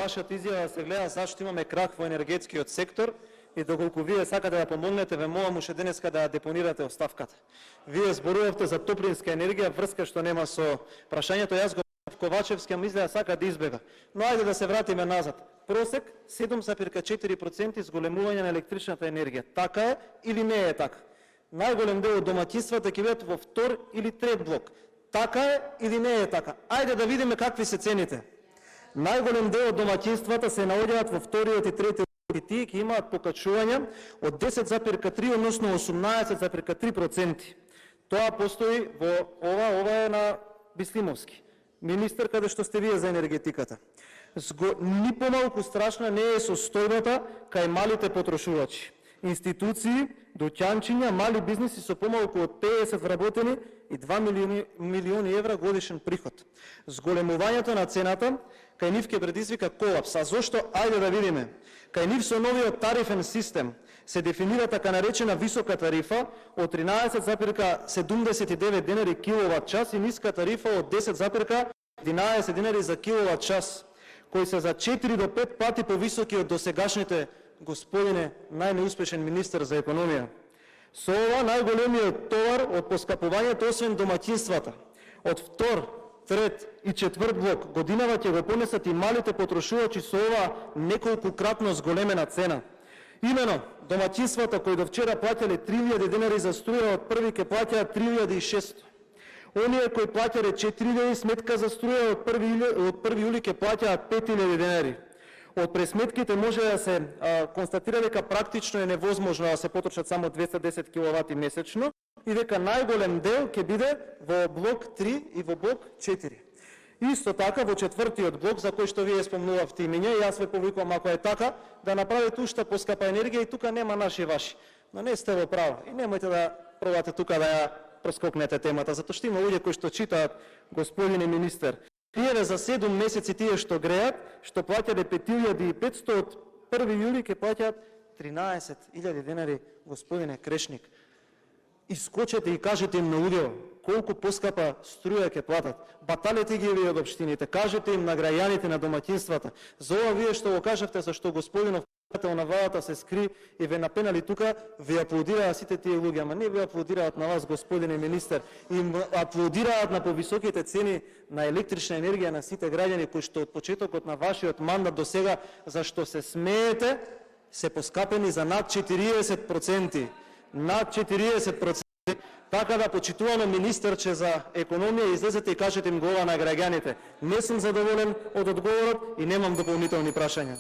вашата изјава се гледа зашто имаме крах во енергетскиот сектор и доколку вие сакате да помогнете, ве молам уште денеска да депонирате оставката. Вие зборувавте за топлинска енергија, врска што нема со прашањето. Јас го Ковачевски, ама изгледа сака да избега. Но ајде да се вратиме назад. Просек 7,4% зголемување на електричната енергија. Така е или не е така? Најголем дел од домаќинствата ќе бидат во втор или трет блок. Така е или не е така? Ајде да видиме какви се цените. Најголем дел од домаќинствата се наоѓаат во вториот и третиот блок и тие ќе имаат покачување од 10,3 односно 18,3%. Тоа постои во ова е на Бислимовски, министер каде што сте вие за енергетиката. Ни помалку страшна не е состојбата кај малите потрошувачи. Институции, доќанчиња, мали бизнеси со помалку од 50 вработени и 2 милиони евра годишен приход. Зголемувањето на цената кај нив ќе предизвика колапс. А зошто? Ајде да видиме. Кај нив со новиот тарифен систем се дефинира така наречена висока тарифа од 13,79 денари киловат час и ниска тарифа од 10,11 денари за киловат час, кои се за 4 до 5 пати повисоки од досегашните, господине најнеуспешен министер за економија. Со ова најголемиот товар од поскапувањето освен домаќинствата, од втор, трет и четврт блок годинава ќе го понесат и малите потрошувачи со ова неколкукратно зголемена цена. Имено, домаќинствата кои до вчера плаќале 3000 денари за струја, од први ќе плаќаат 3600. Оние кои плаќале 4000 сметка за струја, од 1 јули ќе плаќаат 5000 денари. Од пресметките може да се констатира дека практично е невозможно да се потрошат само 210 киловати месечно и дека најголем дел ќе биде во блок 3 и во блок 4. Исто така во четвртиот блок, за кој што вие спомнувавте имиња, јас ве повикувам ако е така, да направите уште поскапа енергија и тука нема наши и ваши. Но не сте во право и немојте да пробате тука да ја проскокнете темата, затоа што има луѓе кои што читаат, господине министер. Тие за 7 месеци тие што греат, што плаќале 5500, од 1 јули ќе плаќаат 13.000 денари, господине Крешник. Искочете и кажете им на луѓето колку поскапа струја ќе платат. Баталете ги вие од општините, кажете им на граѓаните, на домаќинствата. За ова вие што го кажавте, зашто господинов на владата се скри и ве напенали тука, ви аплодираат сите тие луѓе, ама не ви аплодираат на вас, господине министер, им аплодираат на повисоките цени на електрична енергија на сите граѓани кои што од почетокот на вашиот мандат до сега, зашто се смеете, се поскапени за над 40%. Над 40%. Така да, почитувано министерче за економија, излезете и кажете им го ова на граѓаните. Не сум задоволен од одговорот и немам дополнителни прашања.